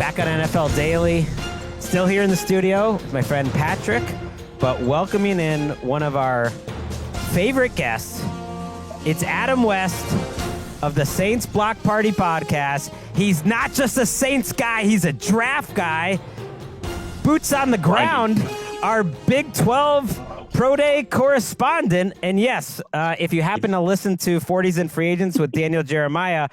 Back on NFL Daily. Still here in the studio with my friend Patrick, but welcoming in one of our favorite guests. It's Adam West of the Saints Block Party podcast. He's not just a Saints guy, he's a draft guy. Boots on the ground, our Big 12 Pro Day correspondent. And yes, if you happen to listen to 40s and Free Agents with Daniel Jeremiah,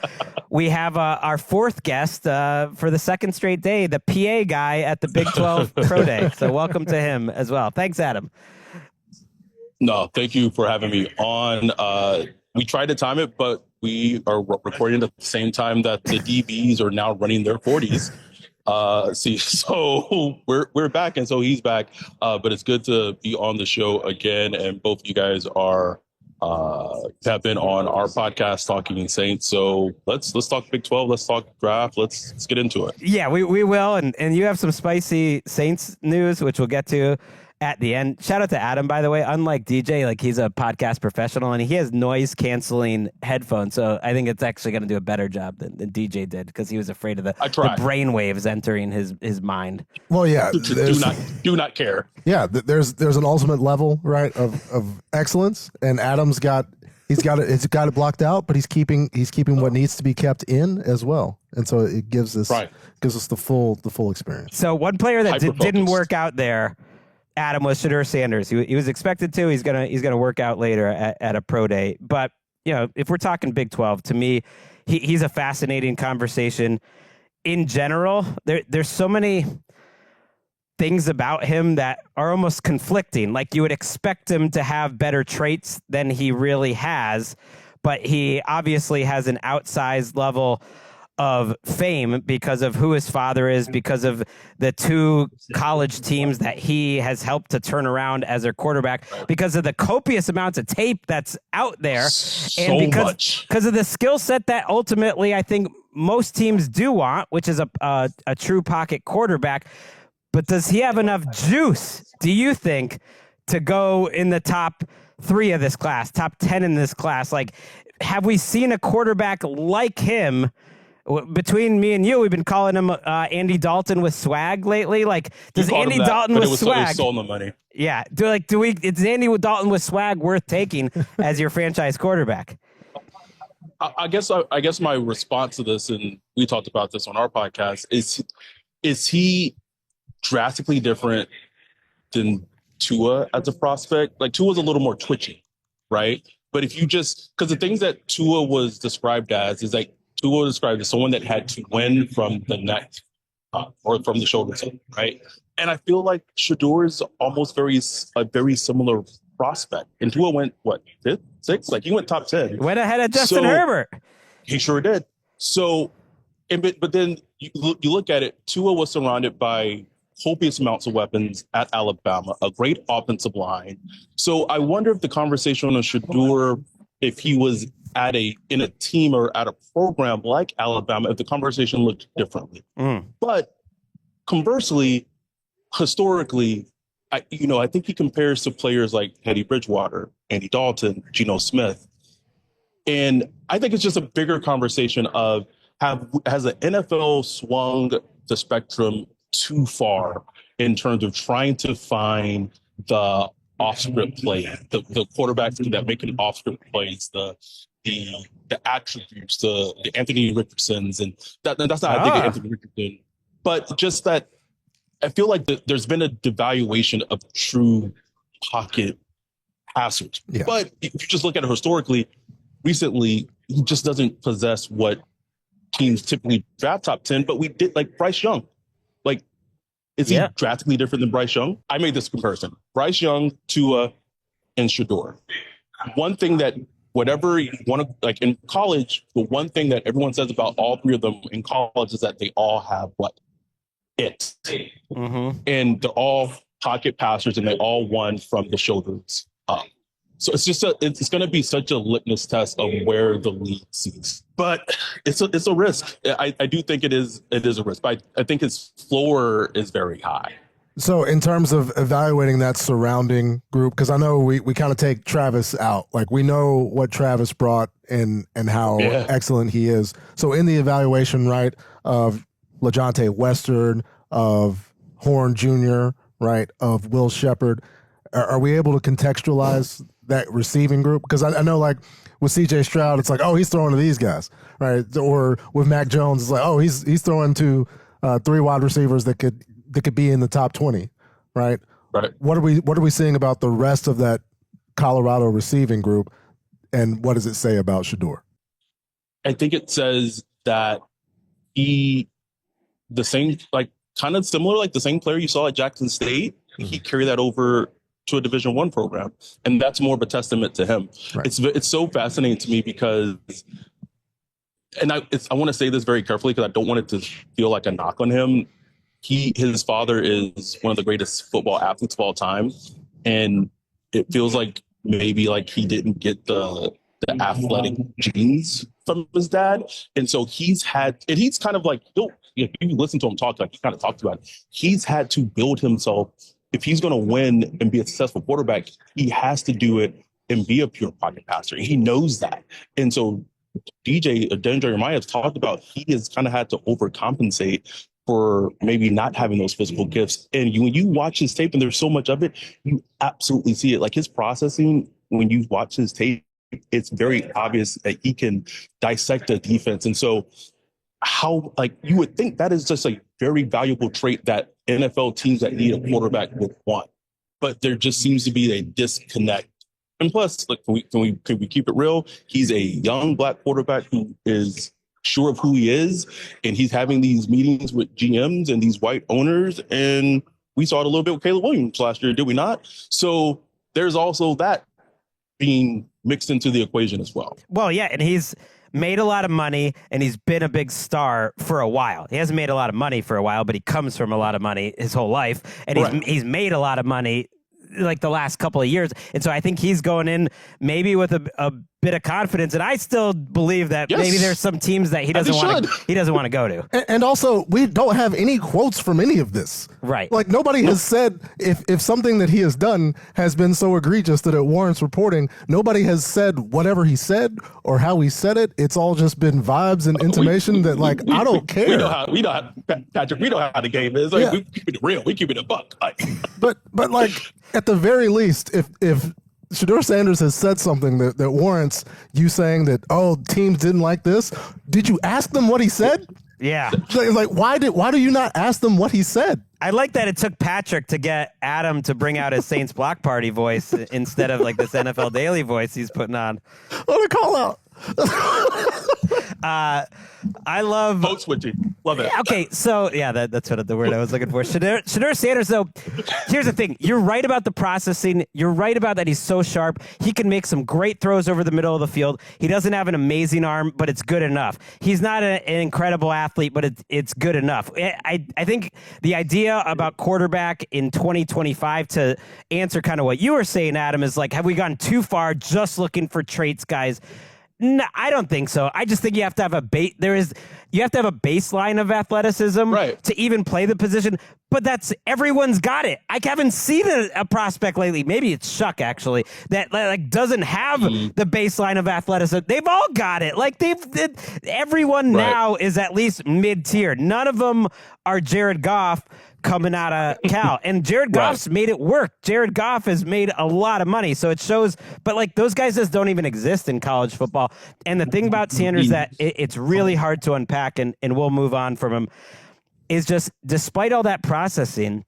we have our fourth guest for the second straight day, the PA guy at the Big 12 Pro Day. So welcome to him as well. Thanks, Adam. No, thank you for having me on. We tried to time it, but we are recording at the same time that the DBs are now running their 40s. So we're back, and so he's back. But it's good to be on the show again, and both you guys are have been on our podcast talking Saints. So let's talk Big 12. Let's talk draft. Let's get into it. Yeah, we will, and you have some spicy Saints news, which we'll get to at the end. Shout out to Adam, by the way. Unlike DJ, like, he's a podcast professional and he has noise canceling headphones. So I think it's actually going to do a better job than DJ did, because he was afraid of the brain waves entering his mind. Well, yeah, do not care. Yeah, there's an ultimate level, right, of excellence, and Adam's got it blocked out, but he's keeping what needs to be kept in as well, and so it gives us the full experience. So one player that didn't work out there, Adam, was Shadur Sanders. He was expected to. He's gonna work out later at a pro day. But if we're talking Big 12, to me, he's a fascinating conversation. In general, there's so many things about him that are almost conflicting. Like, you would expect him to have better traits than he really has, but he obviously has an outsized level of fame because of who his father is, because of the two college teams that he has helped to turn around as their quarterback, because of the copious amounts of tape that's out there, and because of the skill set that ultimately I think most teams do want, which is a true pocket quarterback. But does he have enough juice, do you think, to go in the top 3 of this class, top 10 in this class? Like, have we seen a quarterback like him? Between me and you, we've been calling him Andy Dalton with swag lately. Like, does Andy Dalton with swag? It was stolen the money. Yeah. Is Andy Dalton with swag worth taking as your franchise quarterback? I guess my response to this, and we talked about this on our podcast, is he drastically different than Tua as a prospect? Like, Tua's a little more twitchy, right? But if you because the things that Tua was described as is like, Tua described as someone that had to win from the neck or from the shoulders, right? And I feel like Shadur is almost a very similar prospect. And Tua went, what, 5th, 6th? Like, he went top 10. Went ahead of Justin Herbert. He sure did. So, but then you look at it, Tua was surrounded by copious amounts of weapons at Alabama, a great offensive line. So I wonder if the conversation on Shadur, if he was in a team or at a program like Alabama, if the conversation looked differently. But conversely, historically, I think he compares to players like Teddy Bridgewater, Andy Dalton, Geno Smith. And I think it's just a bigger conversation of has the NFL swung the spectrum too far in terms of trying to find the off-script play, the quarterbacks that make an off-script plays, the attributes, the Anthony Richardsons, and that's not I think of Anthony Richardson, but just that I feel like there's been a devaluation of true pocket passers. Yeah. But if you just look at it historically, recently, he just doesn't possess what teams typically draft top 10, but we did, like Bryce Young. Like, is he drastically different than Bryce Young? I made this comparison. Bryce Young, Tua, and Shadur. One thing that whatever you want to, like in college, the one thing that everyone says about all 3 of them in college is that they all have it. Mm-hmm. And they're all pocket passers, and they all won from the shoulders up. So it's just it's going to be such a litmus test of where the league sees. But it's a risk. I do think it is a risk. But I think his floor is very high. So in terms of evaluating that surrounding group, because I know we kind of take Travis out. Like, we know what Travis brought and how excellent he is. So in the evaluation, right, of LaJohntay Western, of Horn Jr., right, of Will Shepherd. Are we able to contextualize that receiving group? Because I know, like, with C.J. Stroud, it's like, oh, he's throwing to these guys, right? Or with Mac Jones, it's like, oh, he's throwing to 3 wide receivers that could be in the top 20, right? Right. What are we seeing about the rest of that Colorado receiving group, and what does it say about Shedeur? I think it says that kind of similar, like the same player you saw at Jackson State, he carried that over to a Division I program, and that's more of a testament to him. Right. It's so fascinating to me because, and I want to say this very carefully because I don't want it to feel like a knock on him. His father is one of the greatest football athletes of all time, and it feels like maybe like he didn't get the athletic genes from his dad, and so he's kind of like, if you listen to him talk, like he kind of talked about it, he's had to build himself. If he's going to win and be a successful quarterback, he has to do it and be a pure pocket passer. He knows that. And so Denzel Jeremiah has talked about he has kind of had to overcompensate for maybe not having those physical gifts. And when you watch his tape, and there's so much of it, you absolutely see it. Like his processing, when you watch his tape, it's very obvious that he can dissect a defense. And so you would think that is just a very valuable trait that NFL teams that need a quarterback would want, but there just seems to be a disconnect. And plus, like, can we keep it real? He's a young black quarterback who is sure of who he is, and he's having these meetings with GMs and these white owners. And we saw it a little bit with Caleb Williams last year, did we not? So there's also that being mixed into the equation as well. Well, yeah, and he's made a lot of money, and he's been a big star for a while. He hasn't made a lot of money for a while, but he comes from a lot of money his whole life, and he's made a lot of money like the last couple of years. And so I think he's going in maybe with a bit of confidence. And I still believe that maybe there's some teams that he doesn't want to go to. And also, we don't have any quotes from any of this. Right. Like nobody has said if something that he has done has been so egregious that it warrants reporting, nobody has said whatever he said or how he said it. It's all just been vibes and intimation that I don't care. We know how Patrick, we know how the game is. Like, we keep it real. We keep it a buck. Like. But like at the very least, if Shadur Sanders has said something that warrants you saying that, oh, teams didn't like this, did you ask them what he said? Yeah. Like why do you not ask them what he said? I like that it took Patrick to get Adam to bring out his Saints Block Party voice instead of like this NFL Daily voice he's putting on. What a call out. I love vote switching. Love it. Okay, so yeah, that's what the word I was looking for. Shadur Sanders, though, here's the thing. You're right about the processing. You're right about that he's so sharp. He can make some great throws over the middle of the field. He doesn't have an amazing arm, but it's good enough. He's not an incredible athlete, but it's good enough. I think the idea about quarterback in 2025, to answer kind of what you were saying, Adam, is like, have we gone too far just looking for traits, guys? No, I don't think so. I just think you have to have you have to have a baseline of athleticism to even play the position. But everyone's got it. I haven't seen a prospect lately. Maybe it's Shuck actually that like doesn't have the baseline of athleticism. They've all got it. Like everyone now is at least mid-tier. None of them are Jared Goff coming out of Cal, and Jared Goff's made it work. Jared Goff has made a lot of money, so it shows. But like those guys just don't even exist in college football. And the thing about Sanders that it's really hard to unpack, and we'll move on from him, is just despite all that processing,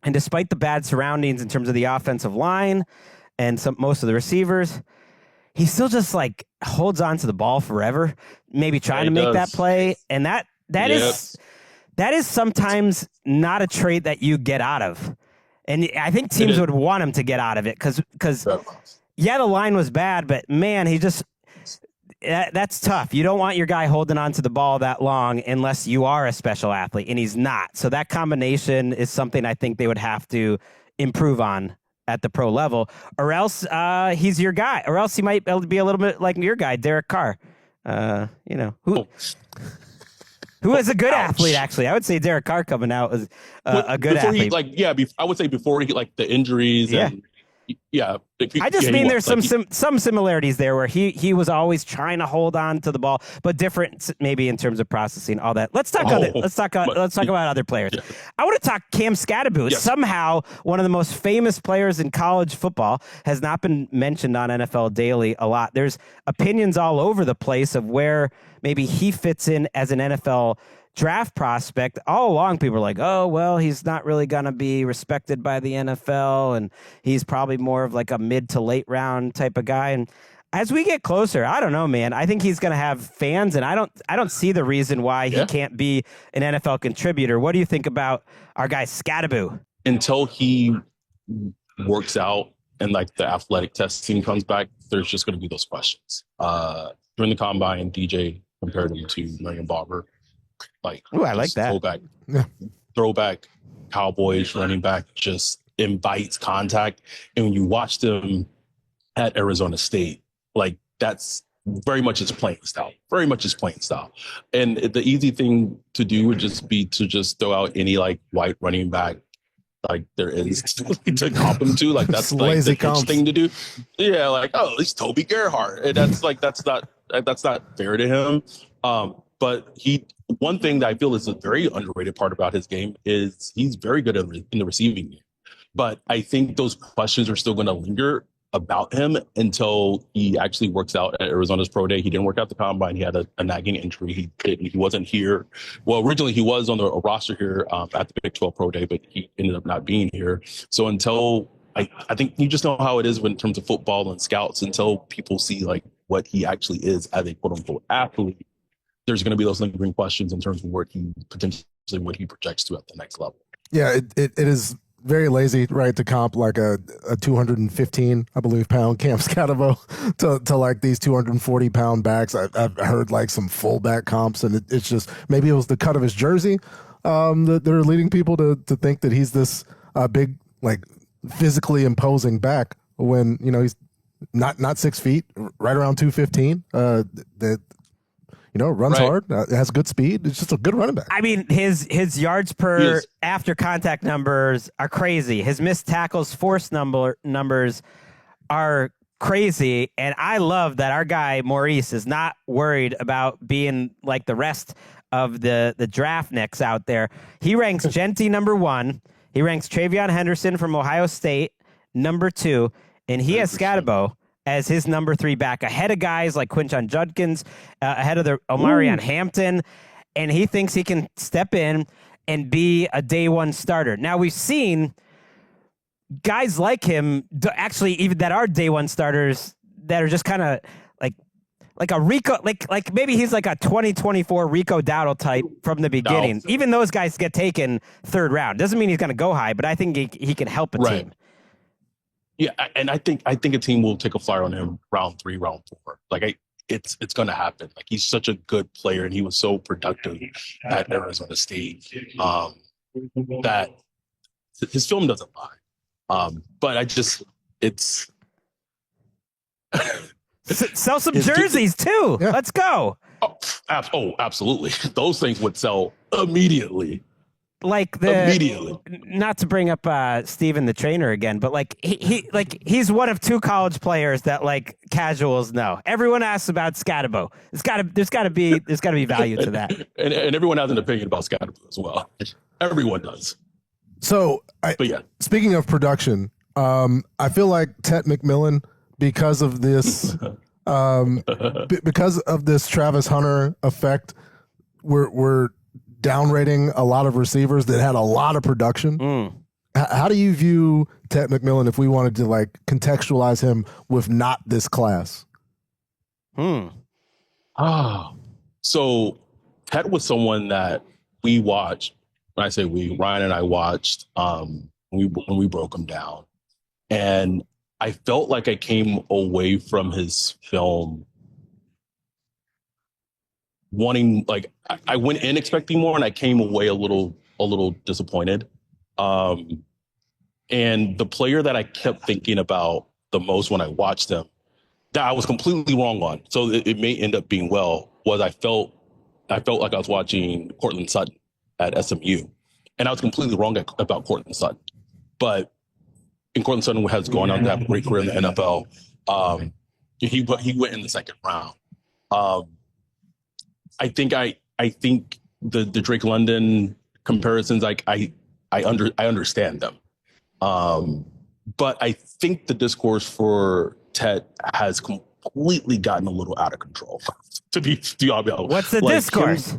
and despite the bad surroundings in terms of the offensive line and most of the receivers, he still just like holds on to the ball forever, maybe trying to make that play, and that is sometimes not a trait that you get out of. And I think teams would want him to get out of it because the line was bad, but man, that's tough. You don't want your guy holding on to the ball that long unless you are a special athlete, and he's not. So that combination is something I think they would have to improve on at the pro level, or else he's your guy, or else he might be a little bit like your guy, Derek Carr. Who is a good athlete, actually. I would say Derek Carr coming out was a good athlete. I would say before he the injuries and yeah. I just mean there's some similarities there where he was always trying to hold on to the ball, but different maybe in terms of processing all that. Let's talk about other players. Yeah. I want to talk Cam Scatebo. Yes. Somehow one of the most famous players in college football has not been mentioned on NFL Daily a lot. There's opinions all over the place of where maybe he fits in as an NFL draft prospect. All along, people are like, oh, well, he's not really going to be respected by the NFL, and he's probably more of like a mid to late round type of guy. And as we get closer, I don't know, man. I think he's going to have fans, and I don't see the reason why he can't be an NFL contributor. What do you think about our guy Scatabo? Until he works out and like the athletic testing comes back, there's just going to be those questions. During the combine, DJ compared him to Marion Barber. Like, ooh, I like that. Throwback Cowboys running back just invites contact. And when you watch them at Arizona State, like that's very much his playing style. Very much his playing style. And the easy thing to do would just be to just throw out any like white running back like there is to comp him to. Like that's like the thing to do. Yeah, like, oh, at least Toby Gerhart. And that's like that's not fair to him. But one thing that I feel is a very underrated part about his game is he's very good in the receiving game. But I think those questions are still going to linger about him until he actually works out at Arizona's pro day. He didn't work out the combine. He had a nagging injury. He wasn't here. Well, originally he was on the roster here at the Big 12 pro day, but he ended up not being here. So until I think you just know how it is in terms of football and scouts, until people see like what he actually is as a quote unquote athlete, there's going to be those lingering questions in terms of what he projects to at the next level. Yeah, it is very lazy, right, to comp like a 215, I believe, pound Cam Scatebo to like these 240 pound backs. I've heard like some fullback comps, and it's just maybe it was the cut of his jersey that are leading people to think that he's this big, like physically imposing back when he's not 6 feet, right around 215. That runs hard, has good speed. It's just a good running back. I mean, his yards per after contact numbers are crazy. His missed tackles forced numbers are crazy. And I love that our guy, Maurice, is not worried about being like the rest of the draft nicks out there. He ranks Genty number 1. He ranks Travion Henderson from Ohio State number 2. And he has Scatebo as his number 3 back, ahead of guys like Quinshon Judkins, ahead of the Omarion Hampton, and he thinks he can step in and be a day one starter. Now, we've seen guys like him, actually, even that are day one starters, that are just kind of like a Rico, like maybe he's like a 2024 Rico Dowdle type from the beginning. No. Even those guys get taken 3rd round. Doesn't mean he's going to go high, but I think he can help a team. Yeah, and I think a team will take a flyer on him round 3, round 4. Like it's going to happen. Like he's such a good player, and he was so productive at Arizona State that his film doesn't lie. But it's sell some jerseys too. Yeah. Let's go. Oh, absolutely. Those things would sell immediately. Like immediately. Not to bring up Steven the trainer again, but like he's one of 2 college players that like casuals know. Everyone asks about Scatebo. There's got to be value to that. and everyone has an opinion about Scatebo as well. Everyone does. So, speaking of production, I feel like Tet McMillan, because of this Travis Hunter effect, we're downrating a lot of receivers that had a lot of production. How do you view Tet McMillan if we wanted to like contextualize him with not this class? So Tet was someone that we watched. When I say we, Ryan and I watched when we broke him down, and I felt like I came away from his film wanting, like, I went in expecting more, and I came away a little disappointed. And the player that I kept thinking about the most when I watched him, that I was completely wrong on, so it may end up being was I felt like I was watching Cortland Sutton at SMU, and I was completely wrong about Cortland Sutton. But and Cortland Sutton has gone on to have a great career in the NFL. He went in the second round. I think the Drake London comparisons, I understand them. But I think the discourse for Tet has completely gotten a little out of control. To be honest, what's the discourse?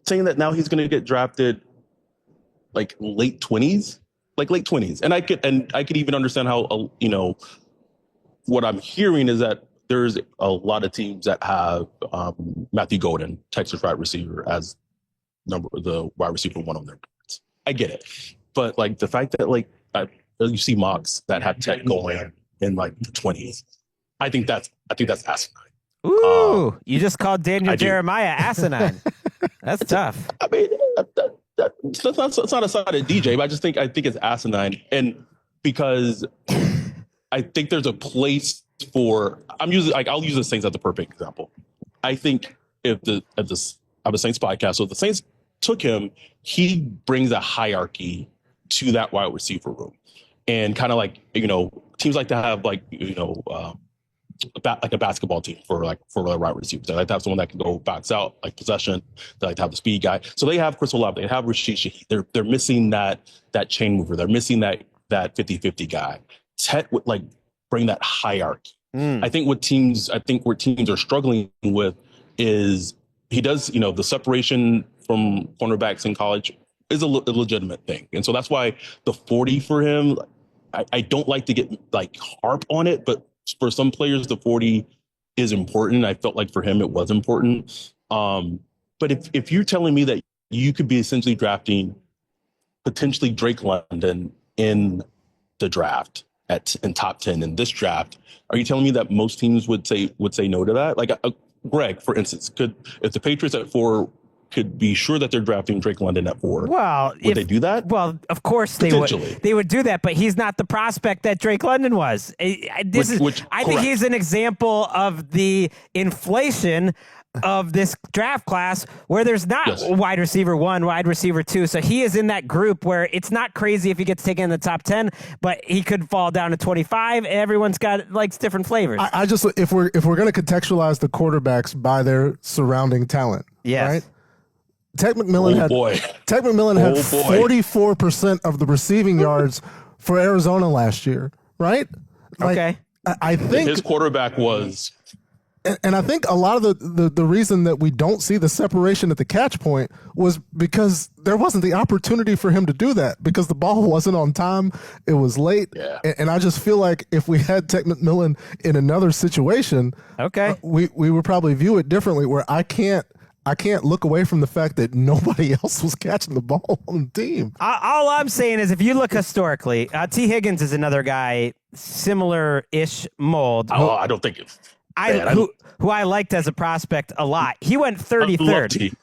Saying that now he's going to get drafted like late 20s, and I could even understand how what I'm hearing is that there's a lot of teams that have Matthew Golden, Texas wide receiver, as the wide receiver one on their boards. I get it, but like the fact that you see mocks that have Tet going in like the 20s, I think that's asinine. Ooh, you just called Daniel Jeremiah asinine. That's tough. I mean, that's not a side of DJ, but I think it's asinine, and because I think there's a place for. I'll use the Saints as the perfect example. I think if the Saints podcast, so if the Saints took him, he brings a hierarchy to that wide receiver room, and kind of teams like to have a basketball team for the wide receivers. They like to have someone that can go backs out, like possession. They like to have the speed guy. So they have Chris Olave. They have Rashid Shaheed. They're missing that chain mover. They're missing that 50-50 guy. Tet would bring that hierarchy. I think where teams are struggling with is he does, the separation from cornerbacks in college is a legitimate thing. And so that's why the 40 for him, I don't like to get harp on it, but for some players, the 40 is important. I felt like for him, it was important. But if you're telling me that you could be essentially drafting potentially Drake London in the draft in top 10 in this draft, are you telling me that most teams would say no to that? Greg, for instance, if the Patriots at 4 could be sure that they're drafting Drake London at 4. Well, would they do that? Well, of course they would. They would do that, but he's not the prospect that Drake London was. I think he's an example of the inflation of this draft class where there's not wide receiver 1, wide receiver 2. So he is in that group where it's not crazy if he gets taken in the top 10, but he could fall down to 25. Everyone's got different flavors. I just if we're going to contextualize the quarterbacks by their surrounding talent, right? Tet McMillan had 44% of the receiving yards for Arizona last year, right? Okay. I think his quarterback was. And I think a lot of the reason that we don't see the separation at the catch point was because there wasn't the opportunity for him to do that because the ball wasn't on time. It was late. Yeah. And I just feel like if we had Tet McMillan in another situation, we would probably view it differently where I can't look away from the fact that nobody else was catching the ball on the team. All I'm saying is if you look historically, T. Higgins is another guy, similar-ish mold. I don't think it's... Who I liked as a prospect a lot. He went 33rd.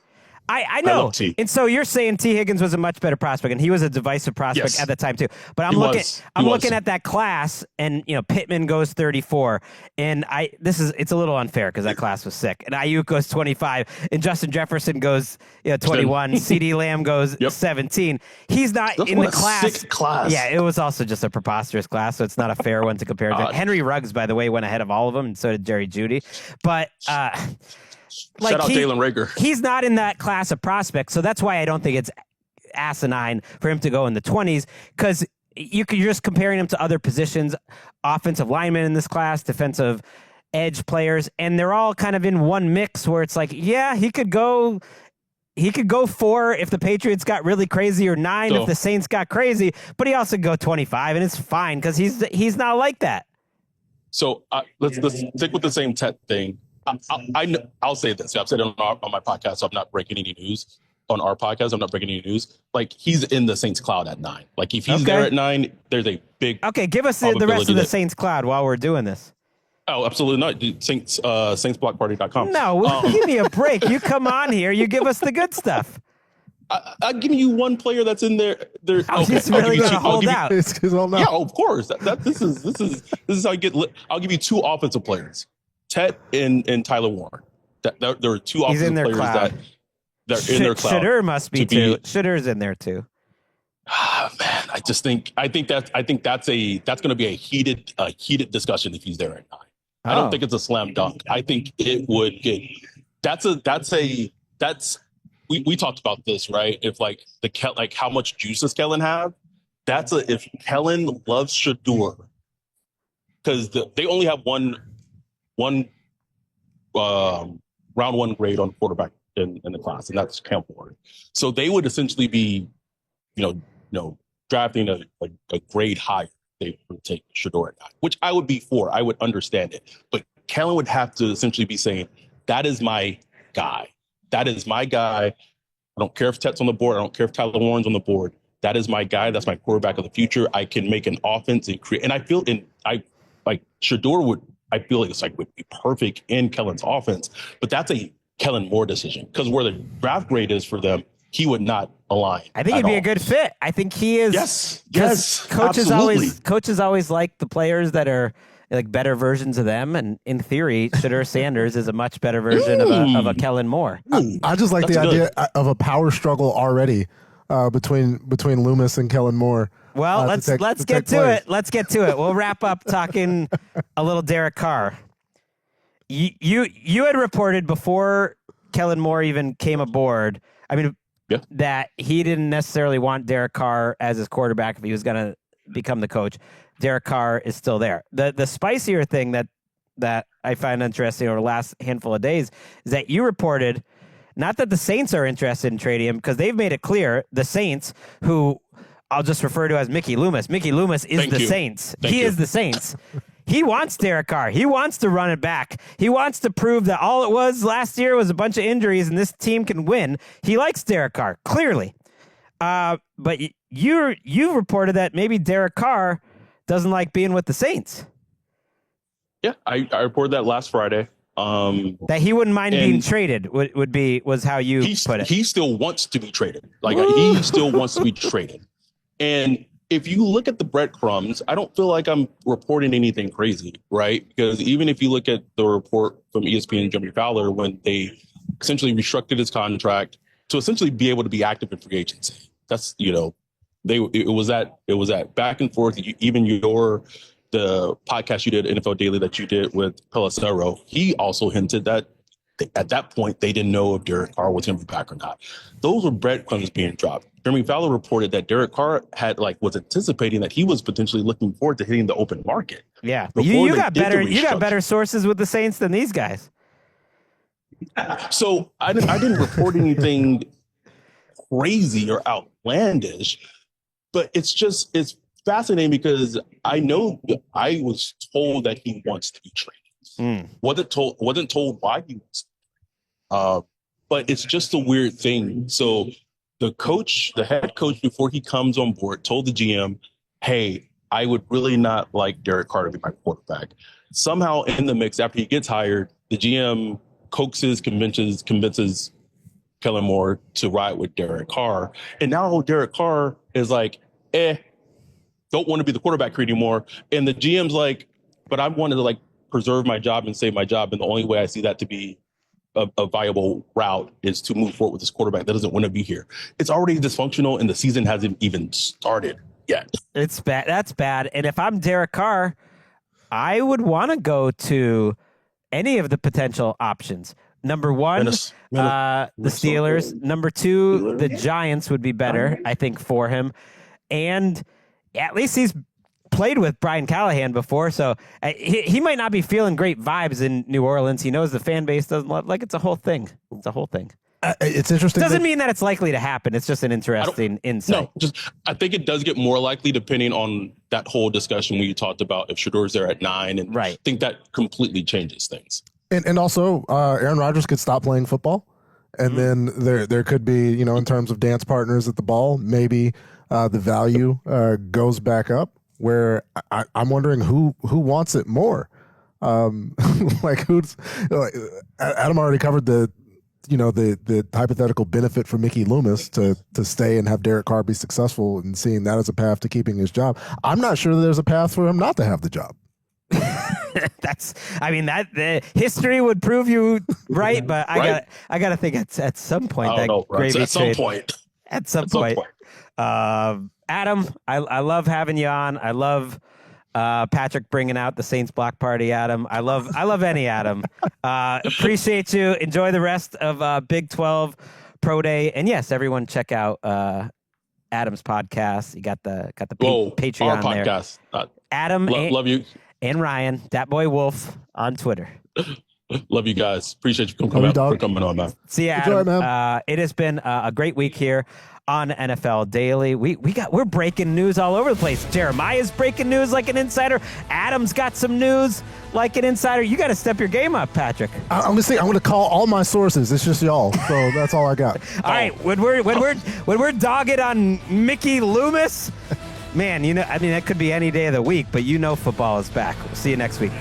I know. And so you're saying T. Higgins was a much better prospect, and he was a divisive prospect at the time too. But I'm looking at that class, and Pittman goes 34, and it's a little unfair because that class was sick. And Ayuk goes 25, and Justin Jefferson goes 21. CD Lamb goes 17. He's not in the class. Sick class. Yeah, it was also just a preposterous class, so it's not a fair one to compare to. Henry Ruggs, by the way, went ahead of all of them, and so did Jerry Jeudy. But shout out Jalen Reagor. He's not in that class of prospects, so that's why I don't think it's asinine for him to go in the 20s, because you're just comparing him to other positions, offensive linemen in this class, defensive edge players, and they're all kind of in one mix where it's he could go 4 if the Patriots got really crazy, or 9 if the Saints got crazy, but he also could go 25, and it's fine because he's not like that. So let's stick with the same Tet thing. I'll say this. I've said it on my podcast, so I'm not breaking any news. On our podcast, I'm not breaking any news. He's in the Saints cloud at 9. If he's there at 9, there's a big give us the rest of the Saints cloud while we're doing this. Oh, absolutely not. SaintsBlockParty.com. No, give me a break. You come on here, you give us the good stuff. I'll give you one player that's in there. He's really going to hold out. Yeah, of course. This is how you get lit. I'll give you 2 offensive players. Tet and Tyler Warren. There are 2 offensive players that are in their cloud. Shadur must be too. Shedur's in there too. Man, I think that's going to be a heated discussion if he's there at 9. I don't think it's a slam dunk. I think it would get. We talked about this, right? If like how much juice does Kellen have? If Kellen loves Shadur, because they only have one round 1 grade on quarterback in the class, and that's Cam Ward. So they would essentially be, drafting a grade higher. They would take Shedeur at 9, which I would be for. I would understand it, but Kellen would have to essentially be saying, "That is my guy. That is my guy. I don't care if Tet's on the board. I don't care if Tyler Warren's on the board. That is my guy. That's my quarterback of the future. I can make an offense and create." And I feel Shadur would be perfect in Kellen's offense, but that's a Kellen Moore decision, because where the draft grade is for them, he would not align. I think he'd be a good fit. I think he is. Yes. Coaches always like the players that are like better versions of them, and in theory, Shadur Sanders is a much better version of a Kellen Moore. I just like the idea of a power struggle already between Loomis and Kellen Moore. Well, let's get to it. Let's get to it. We'll wrap up talking a little Derek Carr. You had reported before Kellen Moore even came aboard, that he didn't necessarily want Derek Carr as his quarterback if he was going to become the coach. Derek Carr is still there. The spicier thing that I find interesting over the last handful of days is that you reported, not that the Saints are interested in trading him, because they've made it clear, the Saints, who I'll just refer to as Mickey Loomis. Mickey Loomis is the Saints. He is the Saints. He wants Derek Carr. He wants to run it back. He wants to prove that all it was last year was a bunch of injuries and this team can win. He likes Derek Carr, clearly. But you reported that maybe Derek Carr doesn't like being with the Saints. Yeah, I reported that last Friday. That he wouldn't mind being traded was how you put it. He still wants to be traded. He still wants to be traded. And if you look at the breadcrumbs, I don't feel like I'm reporting anything crazy, right? Because even if you look at the report from ESPN and Jimmy Fowler, when they essentially restructured his contract to essentially be able to be active in free agency, that's, it was that back and forth. Even the podcast you did, NFL Daily, that you did with Pelissero, he also hinted that at that point they didn't know if Derek Carr was going to be back or not. Those were breadcrumbs being dropped. Jeremy Fowler reported that Derek Carr was anticipating that he was potentially looking forward to hitting the open market. Yeah, you got better sources with the Saints than these guys. So I didn't report anything crazy or outlandish, but it's fascinating because I know I was told that he wants to be traded. Wasn't told why he was. But it's just a weird thing. So the head coach, before he comes on board, told the GM, "Hey, I would really not like Derek Carr to be my quarterback." Somehow in the mix, after he gets hired, the GM convinces Kellen Moore to ride with Derek Carr. And now Derek Carr is like, don't want to be the quarterback anymore. And the GM's like, but I wanted to preserve my job and save my job. And the only way I see that to be a viable route is to move forward with this quarterback that doesn't want to be here. It's already dysfunctional and the season hasn't even started yet. It's bad. That's bad. And if I'm Derek Carr, I would want to go to any of the potential options. Number one, the Steelers. Number two, the Giants would be better, I think, for him. And at least he's played with Brian Callahan before, so he might not be feeling great vibes in New Orleans. He knows the fan base doesn't like. It's a whole thing. It's interesting. Doesn't mean that it's likely to happen. It's just an interesting insight. No, I think it does get more likely depending on that whole discussion we talked about if Shedur's there at 9, and I think that completely changes things. And also, Aaron Rodgers could stop playing football, and then there could be, in terms of dance partners at the ball, maybe the value goes back up. Where I'm wondering who wants it more. Adam already covered the hypothetical benefit for Mickey Loomis to stay and have Derek Carr be successful and seeing that as a path to keeping his job. I'm not sure that there's a path for him not to have the job. The history would prove you right, but I gotta think at some point at some point. at some point. Adam, I love having you on. I love Patrick bringing out the Saints block party. Adam, I love any Adam. Appreciate you. Enjoy the rest of Big 12 Pro Day, and yes, everyone check out Adam's podcast. You got the Patreon our podcast. There. Adam, love you, and Ryan, that boy Wolf on Twitter. Love you guys. Appreciate you for coming on, man. See you, Adam. It has been a great week here on NFL Daily. We're breaking news all over the place. Jeremiah's breaking news like an insider. Adam's got some news like an insider. You got to step your game up, Patrick. I'm gonna call all my sources. It's just y'all, so that's all I got. All right, when we're dogged on Mickey Loomis, man, that could be any day of the week, but football is back. We'll see you next week.